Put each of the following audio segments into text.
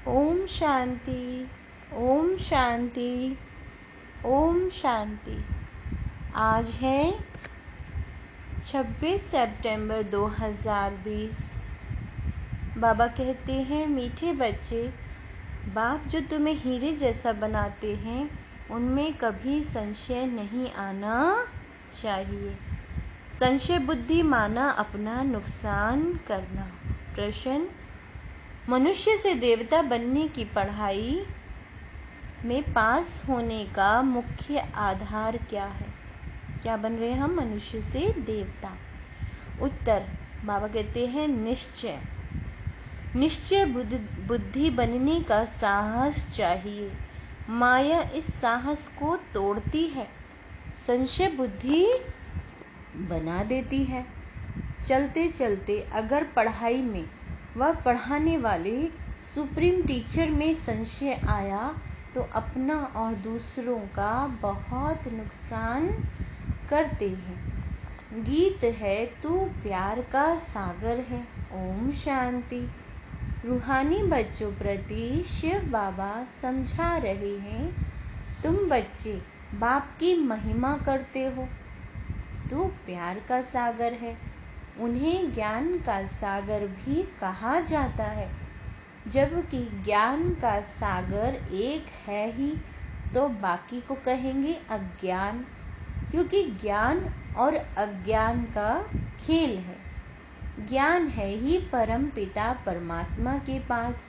ओम शांति, ओम शांति, ओम शांति। आज है 26 सितंबर 2020। बाबा कहते हैं, मीठे बच्चे, बाप जो तुम्हें हीरे जैसा बनाते हैं उनमें कभी संशय नहीं आना चाहिए। संशय बुद्धि माना अपना नुकसान करना। प्रश्न, मनुष्य से देवता बनने की पढ़ाई में पास होने का मुख्य आधार क्या है? क्या बन रहे हम? मनुष्य से देवता। उत्तर, बाबा कहते हैं निश्चय। निश्चय बुद्धि बनने का साहस चाहिए। माया इस साहस को तोड़ती है, संशय बुद्धि बना देती है। चलते चलते अगर पढ़ाई में व पढ़ाने वाले सुप्रीम टीचर में संशय आया तो अपना और दूसरों का बहुत नुकसान करते हैं। गीत है, तू प्यार का सागर है। ओम शांति। रूहानी बच्चों प्रति शिव बाबा समझा रहे हैं, तुम बच्चे बाप की महिमा करते हो। तू प्यार का सागर है। उन्हें ज्ञान का सागर भी कहा जाता है, जबकि ज्ञान का सागर एक है ही तो बाकी को कहेंगे अज्ञान, क्योंकि ज्ञान और अज्ञान का खेल है। ज्ञान है ही परम पिता परमात्मा के पास।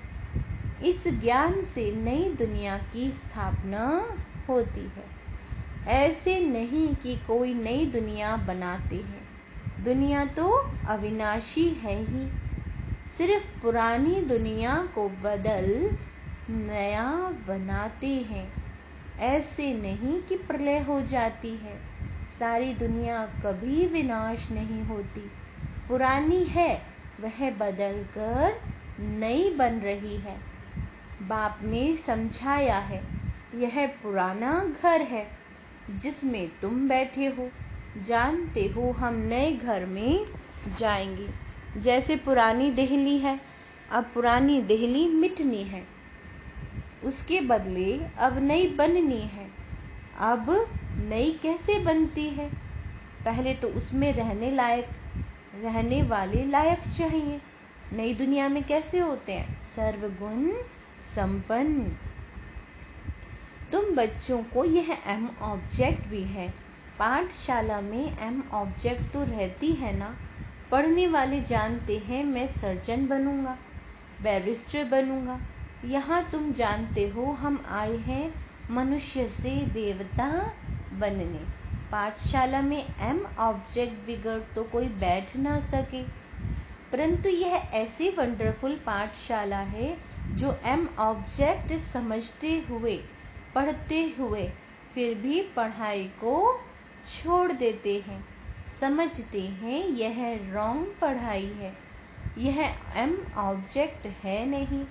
इस ज्ञान से नई दुनिया की स्थापना होती है। ऐसे नहीं कि कोई नई दुनिया बनाते हैं। दुनिया तो अविनाशी है ही, सिर्फ पुरानी दुनिया को बदल नया बनाते हैं। ऐसे नहीं कि प्रलय हो जाती है। सारी दुनिया कभी विनाश नहीं होती। पुरानी है वह बदलकर नई बन रही है। बाप ने समझाया है, यह पुराना घर है जिसमें तुम बैठे हो। जानते हो हम नए घर में जाएंगे। जैसे पुरानी दिल्ली है, अब पुरानी दिल्ली मिटनी है, उसके बदले अब नई बननी है। अब नई कैसे बनती है? पहले तो उसमें रहने वाले लायक चाहिए। नई दुनिया में कैसे होते हैं? सर्वगुण संपन्न। तुम बच्चों को यह एम ऑब्जेक्ट भी है। पाठशाला में एम ऑब्जेक्ट तो रहती है ना। पढ़ने वाले जानते हैं मैं सर्जन बनूंगा, बैरिस्टर बनूंगा। यहाँ तुम जानते हो हम आए हैं मनुष्य से देवता बनने। पाठशाला में एम ऑब्जेक्ट बिगड़ तो कोई बैठ ना सके, परंतु यह ऐसी वंडरफुल पाठशाला है जो एम ऑब्जेक्ट समझते हुए, पढ़ते हुए फिर भी पढ़ाई को छोड़ देते हैं। समझते हैं यह रॉन्ग पढ़ाई है, यह एम ऑब्जेक्ट है नहीं,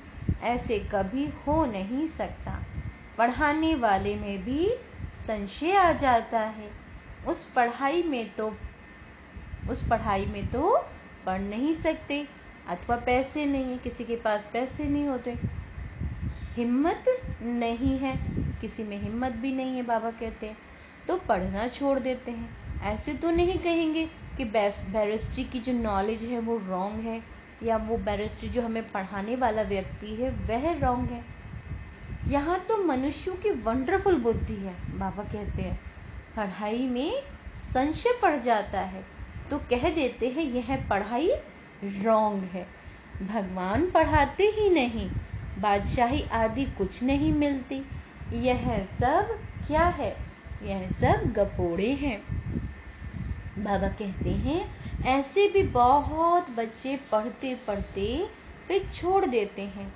ऐसे कभी हो नहीं सकता। पढ़ाने वाले में भी संशय आ जाता है। उस पढ़ाई में तो पढ़ नहीं सकते, अथवा पैसे नहीं, किसी के पास पैसे नहीं होते, हिम्मत नहीं है, किसी में हिम्मत भी नहीं है बाबा कहते हैं, तो पढ़ना छोड़ देते हैं। ऐसे तो नहीं कहेंगे कि बैरिस्ट्री की जो नॉलेज है वो रॉन्ग है, या वो बैरिस्ट्री जो हमें पढ़ाने वाला व्यक्ति है वह रॉन्ग है। यहाँ तो मनुष्यों की वंडरफुल बुद्धि है। बाबा कहते हैं पढ़ाई में संशय पड़ जाता है तो कह देते हैं यह पढ़ाई रॉन्ग है। भगवान पढ़ाते ही नहीं, बादशाही आदि कुछ नहीं मिलती। यह सब क्या है? यह सब गपोड़े हैं। बाबा कहते हैं ऐसे भी बहुत बच्चे पढ़ते पढ़ते फिर छोड़ देते हैं।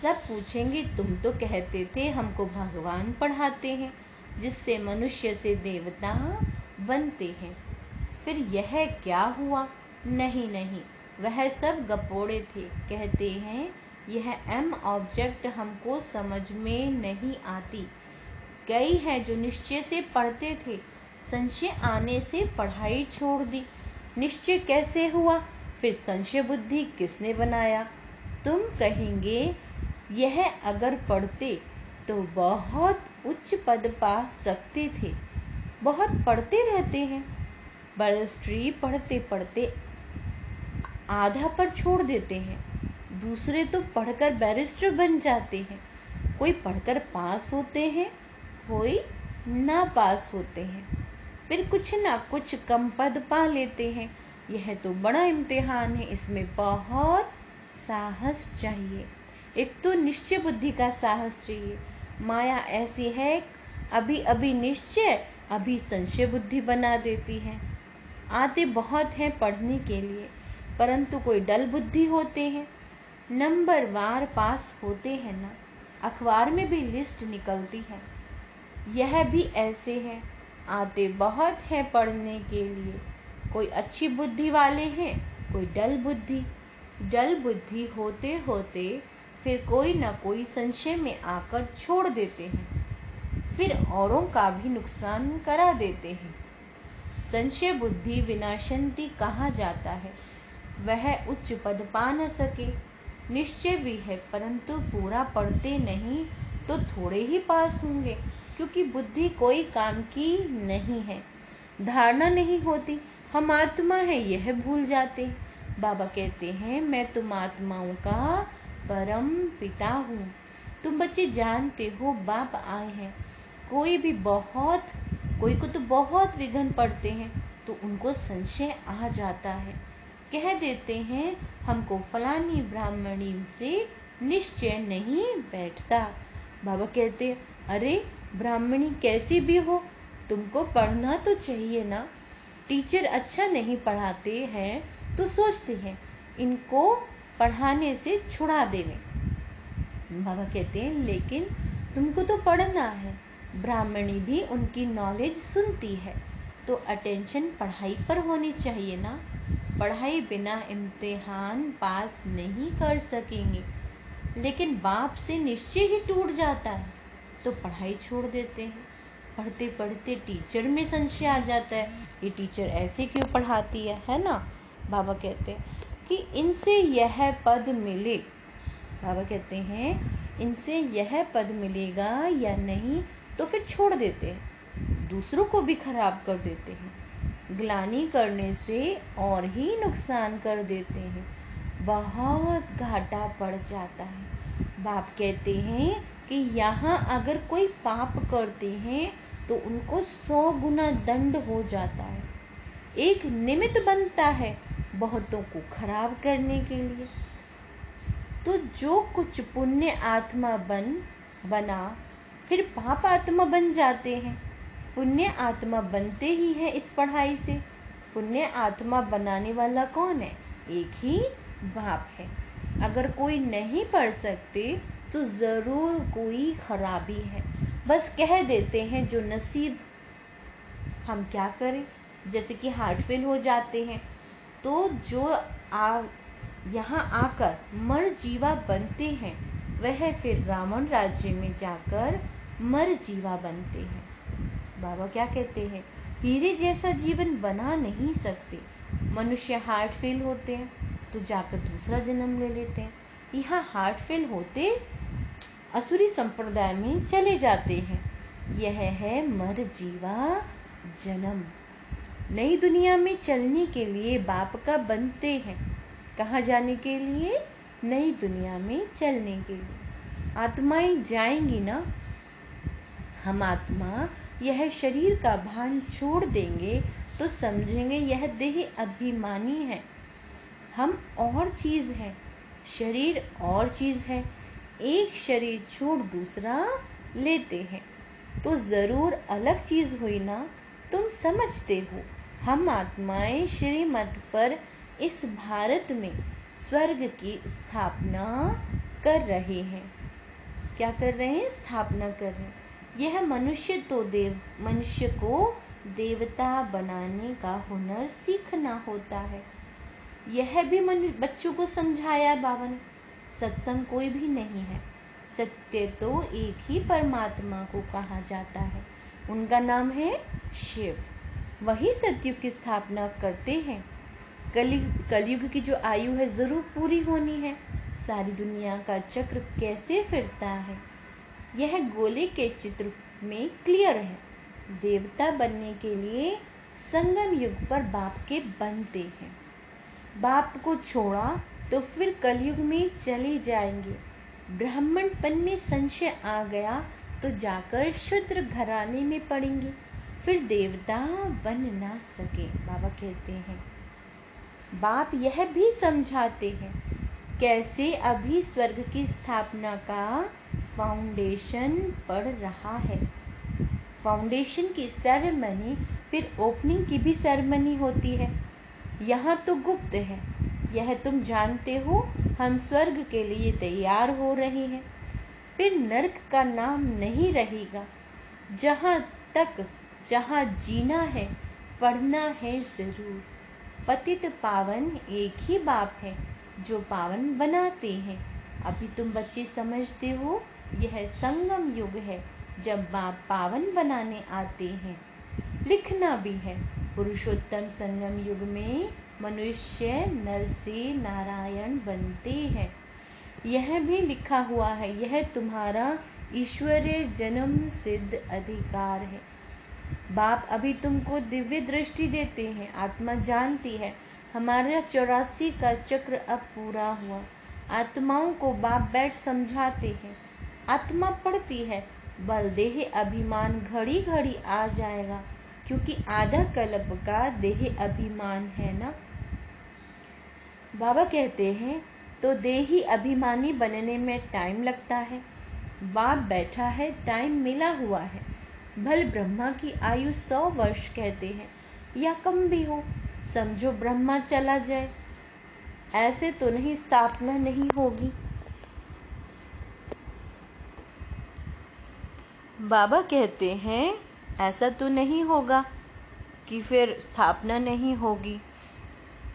सब पूछेंगे तुम तो कहते थे हमको भगवान पढ़ाते हैं जिससे मनुष्य से देवता बनते हैं, फिर यह क्या हुआ? नहीं, वह सब गपोड़े थे। कहते हैं यह एम ऑब्जेक्ट हमको समझ में नहीं आती। कई हैं जो निश्चय से पढ़ते थे, संशय आने से पढ़ाई छोड़ दी। निश्चय कैसे हुआ? फिर संशय बुद्धि किसने बनाया? तुम कहेंगे यह अगर पढ़ते तो बहुत उच्च पद पा सकते थे। बहुत पढ़ते रहते हैं। बैरिस्ट्री पढ़ते पढ़ते आधा पर छोड़ देते हैं। दूसरे तो पढ़कर बैरिस्टर बन जाते हैं। कोई पढ़कर पास होते हैं, कोई ना पास होते हैं, फिर कुछ ना कुछ कम पद पा लेते हैं। यह तो बड़ा इम्तिहान है, इसमें बहुत साहस चाहिए। एक तो निश्चय बुद्धि का साहस चाहिए। माया ऐसी है, अभी अभी निश्चय, अभी संशय बुद्धि बना देती है। आते बहुत हैं पढ़ने के लिए, परंतु कोई डल बुद्धि होते हैं। नंबर वार पास होते हैं ना, अखबार में भी लिस्ट निकलती है। यह भी ऐसे है, आते बहुत हैं पढ़ने के लिए। कोई अच्छी बुद्धि वाले हैं, कोई डल बुद्धि। डल बुद्धि होते होते फिर कोई ना कोई संशय में आकर छोड़ देते हैं, फिर औरों का भी नुकसान करा देते हैं। संशय बुद्धि विनाशंती कहा जाता है। वह उच्च पद पा न सके। निश्चय भी है, परंतु पूरा पढ़ते नहीं तो थोड़े ही पास होंगे, क्योंकि बुद्धि कोई काम की नहीं है। धारणा नहीं होती, हम आत्मा है यह भूल जाते। बाबा कहते हैं, मैं तुम आत्माओं का परम पिता हूँ। तुम बच्चे जानते हो बाप आए हैं। कोई को तो बहुत विघ्न पड़ते हैं तो उनको संशय आ जाता है। कह देते हैं, हमको फलानी ब्राह्मणी से निश्चय नहीं बैठता। बाबा कहते, अरे ब्राह्मणी कैसी भी हो, तुमको पढ़ना तो चाहिए ना। टीचर अच्छा नहीं पढ़ाते हैं तो सोचते हैं इनको पढ़ाने से छुड़ा देवे। बाबा कहते हैं, लेकिन तुमको तो पढ़ना है। ब्राह्मणी भी उनकी नॉलेज सुनती है, तो अटेंशन पढ़ाई पर होनी चाहिए ना। पढ़ाई बिना इम्तिहान पास नहीं कर सकेंगे। लेकिन बाप से निश्चय ही टूट जाता है तो पढ़ाई छोड़ देते हैं। पढ़ते पढ़ते टीचर में संशय आ जाता है, ये टीचर ऐसे क्यों पढ़ाती है ना। बाबा कहते हैं कि इनसे यह पद मिले। बाबा कहते हैं, इनसे यह पद मिलेगा या नहीं, तो फिर छोड़ देते हैं, दूसरों को भी खराब कर देते हैं। ग्लानि करने से और ही नुकसान कर देते हैं, बहुत घाटा पड़ जाता है। बाप कहते हैं कि यहाँ अगर कोई पाप करते हैं तो उनको 100 गुना दंड हो जाता है। एक निमित्त बनता है बहुतों को खराब करने के लिए। तो जो कुछ पुण्य आत्मा बना फिर पाप आत्मा बन जाते हैं। पुण्य आत्मा बनते ही है इस पढ़ाई से। पुण्य आत्मा बनाने वाला कौन है? एक ही बाप है। अगर कोई नहीं पढ़ सकते तो जरूर कोई खराबी है। बस कह देते हैं जो नसीब। हम क्या करें? जैसे कि हार्ट फेल हो जाते हैं तो जो यहाँ आकर मर जीवा बनते हैं वह फिर रावण राज्य में जाकर मर जीवा बनते हैं। बाबा क्या कहते हैं? हीरे जैसा जीवन बना नहीं सकते। मनुष्य हार्ट फेल होते हैं तो जाकर दूसरा जन्म ले लेते हैं। यहाँ हार्ट फेल होते असुरी संप्रदाय में चले जाते हैं। यह है मर जीवा जन्म। नई दुनिया में चलने के लिए बाप का बनते हैं। कहाँ जाने के लिए? नई दुनिया में चलने के लिए। आत्माएं जाएंगी ना। हम आत्मा यह शरीर का भान छोड़ देंगे तो समझेंगे यह देह अभिमानी है। हम और चीज है, शरीर और चीज है। एक शरीर छोड़ दूसरा लेते हैं तो जरूर अलग चीज हुई ना। तुम समझते हो हम आत्माएं श्रीमत पर इस भारत में स्वर्ग की स्थापना कर रहे हैं। क्या कर रहे हैं? स्थापना कर रहे हैं। यह मनुष्य को देवता बनाने का हुनर सीखना होता है। यह भी बच्चों को समझाया बाबा ने। सत्संग कोई भी नहीं है। सत्य तो एक ही परमात्मा को कहा जाता है, उनका नाम है शिव। वही सतयुग की स्थापना करते हैं। कलयुग की जो आयु है जरूर पूरी होनी है। सारी दुनिया का चक्र कैसे फिरता है, यह गोले के चित्र में क्लियर है। देवता बनने के लिए संगम युग पर बाप के बनते हैं। बाप को छोड़ा तो फिर कलयुग में चले जाएंगे। ब्राह्मणपन में संशय आ गया तो जाकर शूद्र घराने में पड़ेंगे, फिर देवता बन ना सके। बाबा कहते हैं, बाप यह भी समझाते हैं कैसे अभी स्वर्ग की स्थापना का फाउंडेशन पड़ रहा है। फाउंडेशन की सेरेमनी फिर ओपनिंग की भी सेरेमनी होती है। यहाँ तो गुप्त है, यह तुम जानते हो। हम स्वर्ग के लिए तैयार हो रहे हैं। फिर नरक का नाम नहीं रहेगा। जहाँ जीना है, पढ़ना है जरूर। पतित पावन एक ही बाप है जो पावन बनाते हैं। अभी तुम बच्चे समझते हो, यह संगम युग है जब बाप पावन बनाने आते हैं। लिखना भी है, पुरुषोत्तम संगम युग में मनुष्य नर से नारायण बनते हैं। यह भी लिखा हुआ है, यह तुम्हारा ईश्वरीय जन्म सिद्ध अधिकार है। बाप अभी तुमको दिव्य दृष्टि देते हैं। आत्मा जानती है हमारा 84 का चक्र अब पूरा हुआ। आत्माओं को बाप बैठ समझाते हैं। आत्मा पढ़ती है, बल देह अभिमान घड़ी घड़ी आ जाएगा, क्योंकि आधा कल्प का देह अभिमान है ना। बाबा कहते हैं तो देही अभिमानी बनने में टाइम लगता है। बाप बैठा है, टाइम मिला हुआ है। भल ब्रह्मा की आयु 100 वर्ष कहते हैं, या कम भी हो। समझो ब्रह्मा चला जाए, ऐसे तो नहीं स्थापना नहीं होगी। बाबा कहते हैं ऐसा तो नहीं होगा कि फिर स्थापना नहीं होगी।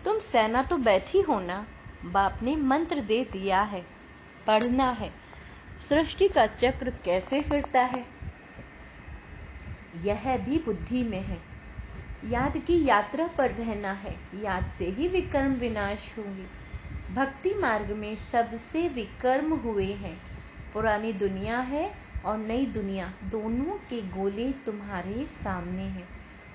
तुम सेना तो बैठी हो ना। बाप ने मंत्र दे दिया है, पढ़ना है। सृष्टि का चक्र कैसे फिरता है, यह भी बुद्धि में है। याद की यात्रा पर रहना है, याद से ही विकर्म विनाश होंगे। भक्ति मार्ग में सबसे विकर्म हुए हैं। पुरानी दुनिया है और नई दुनिया, दोनों के गोले तुम्हारे सामने हैं।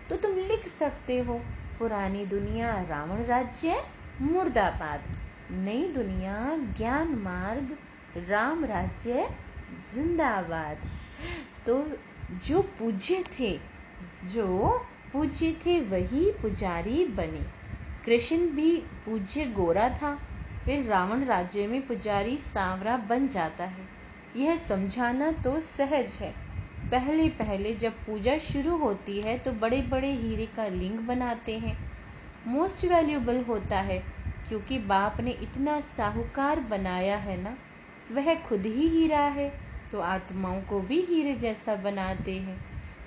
तो तुम लिख सकते हो, पुरानी दुनिया रावण राज्य मुर्दाबाद, नई दुनिया ज्ञान मार्ग राम राज्य जिंदाबाद। तो जो पूज्य थे वही पुजारी बने। कृष्ण भी पूज्य गोरा था, फिर रावण राज्य में पुजारी सांवरा बन जाता है। यह समझाना तो सहज है। पहले पहले जब पूजा शुरू होती है तो बड़े बड़े हीरे का लिंग बनाते हैं। मोस्ट वैल्यूएबल होता है, क्योंकि बाप ने इतना साहूकार बनाया है ना। वह खुद ही हीरा है, तो आत्माओं को भी हीरे जैसा बनाते हैं।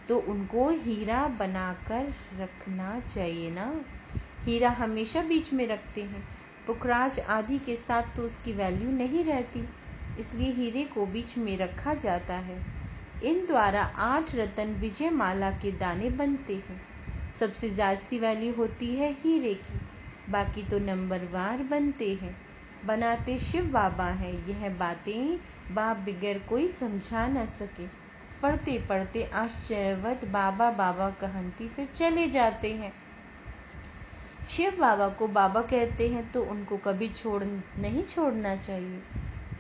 तो उनको हीरा बनाकर रखना चाहिए ना। हीरा हमेशा बीच में रखते हैं। पुखराज आदि के साथ तो उसकी वैल्यू नहीं रहती, इसलिए हीरे को बीच में रखा जाता है। इन द्वारा 8 रतन विजय माला के दाने बनते हैं। सबसे जास्ती वैल्यू होती है हीरे की, बाकी तो नंबरवार बनते हैं। बनाते शिव बाबा हैं। यह बातें बाप बगैर कोई समझा न सके। पढ़ते पढ़ते आश्चर्यवत बाबा बाबा कहती फिर चले जाते हैं। शिव बाबा को बाबा कहते हैं तो उनको कभी नहीं छोड़ना चाहिए।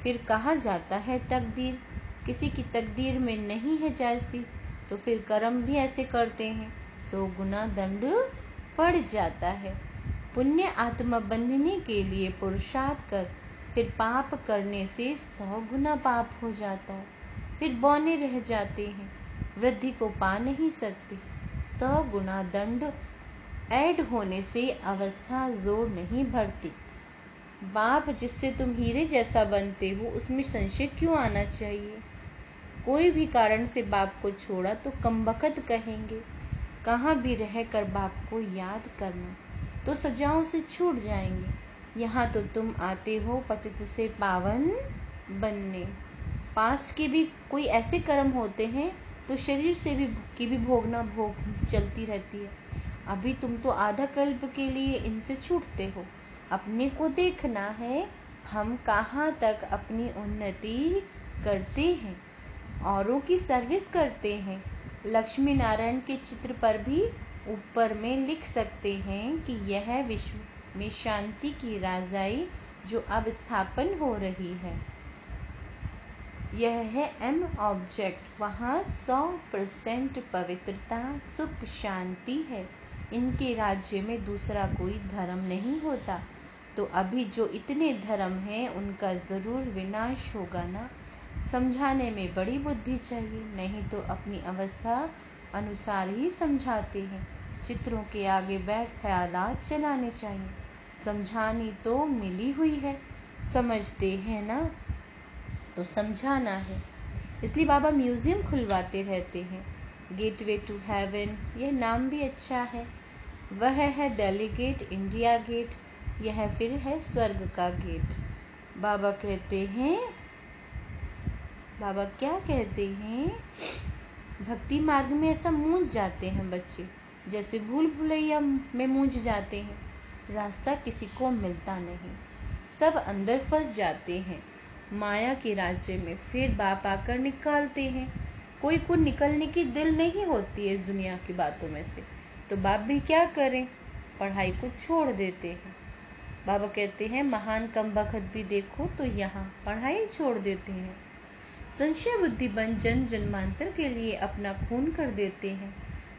फिर कहा जाता है तकदीर, किसी की तकदीर में नहीं है जास्ती, तो फिर कर्म भी ऐसे करते हैं, 100 गुना दंड पड़ जाता है। पुण्य आत्मा बनने के लिए पुरुषार्थ कर, फिर पाप करने से 100 गुना पाप हो जाता है। फिर बौने रह जाते हैं, वृद्धि को पा नहीं सकते। 100 गुना दंड ऐड होने से अवस्था जोर नहीं भरती। बाप जिससे तुम हीरे जैसा बनते हो, उसमें संशय क्यों आना चाहिए। कोई भी कारण से बाप को छोड़ा तो कमबख्त कहेंगे। कहाँ भी रहकर बाप को याद करना, तो सजाओं से छूट जाएंगे। यहाँ तो तुम आते हो पतित से पावन बनने। पास्ट के भी कोई ऐसे कर्म होते हैं तो शरीर से भी भोगना चलती रहती है। अभी तुम तो आधा कल्प के लिए इनसे छूटते हो। अपने को देखना है, हम कहाँ तक अपनी उन्नति करते हैं, औरों की सर्विस करते हैं। लक्ष्मी नारायण के चित्र पर भी ऊपर में लिख सकते हैं कि यह विश्व में शांति की राजाई जो अब स्थापन हो रही है, यह है एम ऑब्जेक्ट। वहाँ 100% पवित्रता, सुख, शांति है। इनके राज्य में दूसरा कोई धर्म नहीं होता। तो अभी जो इतने धर्म हैं उनका जरूर विनाश होगा ना। समझाने में बड़ी बुद्धि चाहिए, नहीं तो अपनी अवस्था अनुसार ही समझाते हैं। चित्रों के आगे बैठ ख्यालात चलाने चाहिए। समझानी तो मिली हुई है, समझते हैं ना, तो समझाना है। इसलिए बाबा म्यूजियम खुलवाते रहते हैं। गेटवे टू हेवन, यह नाम भी अच्छा है। वह है दिल्ली गेट, इंडिया गेट, यह फिर है स्वर्ग का गेट। बाबा कहते हैं, बाबा क्या कहते हैं, भक्ति मार्ग में ऐसा मूंझ जाते हैं बच्चे, जैसे भूल भुलैया में मूंझ जाते हैं। रास्ता किसी को मिलता नहीं, सब अंदर फंस जाते हैं माया के राज्य में। फिर बाप आकर निकालते हैं। कोई को निकलने की दिल नहीं होती है इस दुनिया की बातों में से, तो बाप भी क्या करें, पढ़ाई को छोड़ देते हैं। बाबा कहते हैं महान कम बखत भी देखो तो यहाँ पढ़ाई छोड़ देते हैं। संशय बुद्धि बन जन जन्मांतर के लिए अपना खून कर देते हैं।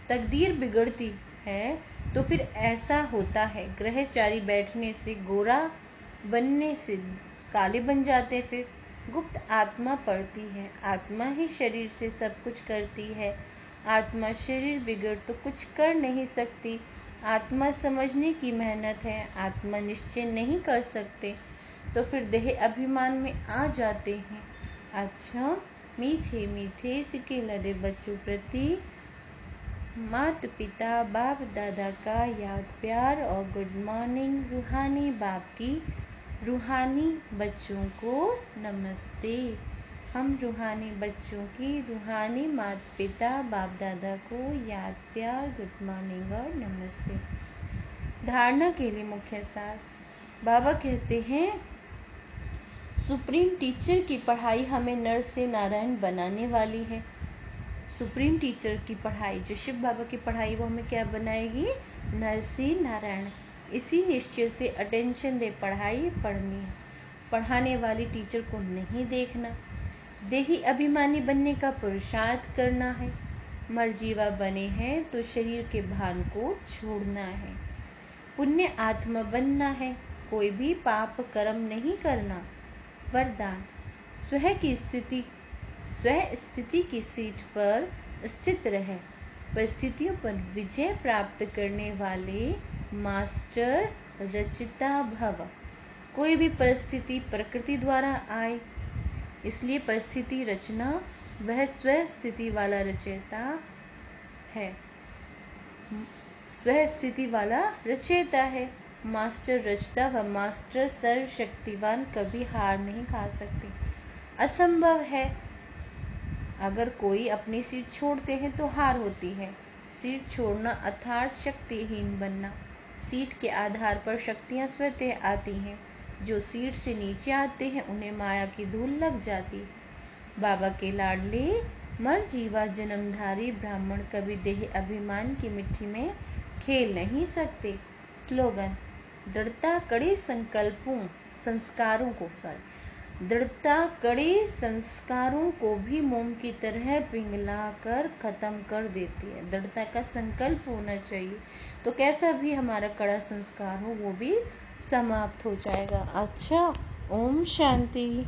तकदीर बिगड़ती है तो फिर ऐसा होता है, ग्रहचारी बैठने से गोरा, बनने से काले बन जाते। फिर गुप्त आत्मा पड़ती है, आत्मा ही शरीर से सब कुछ करती है। आत्मा शरीर बिगड़ तो कुछ कर नहीं सकती। आत्मा समझने की मेहनत है, आत्मा निश्चय नहीं कर सकते, तो फिर देह अभिमान में आ जाते हैं। अच्छा, मीठे मीठे सिक्के लदे बच्चों प्रति माता पिता बाप दादा का याद प्यार और गुड मॉर्निंग। रूहानी बाप की रूहानी बच्चों को नमस्ते। हम रूहानी बच्चों की रूहानी माता पिता बाप दादा को याद प्यार, गुड मॉर्निंग और नमस्ते। धारणा के लिए मुख्य सार। बाबा कहते हैं सुप्रीम टीचर की पढ़ाई हमें नर से नारायण बनाने वाली है। सुप्रीम टीचर की पढ़ाई, जो शिव बाबा की पढ़ाई, वो हमें क्या बनाएगी, नर से नारायण। इसी निश्चय से अटेंशन दे पढ़ाई पढ़नी है। पढ़ाने वाली टीचर को नहीं देखना। देही अभिमानी बनने का पुरुषार्थ करना है। मर्जीवा बने हैं तो शरीर के भान को छोड़ना है। पुण्य आत्मा बनना है, कोई भी पाप कर्म नहीं करना। वरदान, स्वह स्थिति की सीट पर स्थित रहे। परिस्थितियों पर विजय प्राप्त करने वाले मास्टर रचिता भव। कोई भी परिस्थिति प्रकृति द्वारा आए, इसलिए परिस्थिति रचना वह स्व स्थिति वाला रचयिता है। स्व स्थिति वाला रचयिता है। मास्टर रचता व मास्टर सर्वशक्तिवान कभी हार नहीं खा सकते। असंभव है। अगर कोई अपनी सीट छोड़ते हैं तो हार होती है। सीट छोड़ना अर्थात शक्तिहीन बनना। सीट के आधार पर शक्तियां स्वतः आती हैं। जो सीट से नीचे आते हैं उन्हें माया की धूल लग जाती है। बाबा के लाडले मर जीवा जन्मधारी ब्राह्मण कभी देह अभिमान की मिट्टी में खेल नहीं सकते। स्लोगन, दृढ़ता कड़े संस्कारों को भी मोम की तरह पिघलाकर खत्म कर देती है। दृढ़ता का संकल्प होना चाहिए, तो कैसा भी हमारा कड़ा संस्कार हो वो भी समाप्त हो जाएगा। अच्छा, ओम शांति।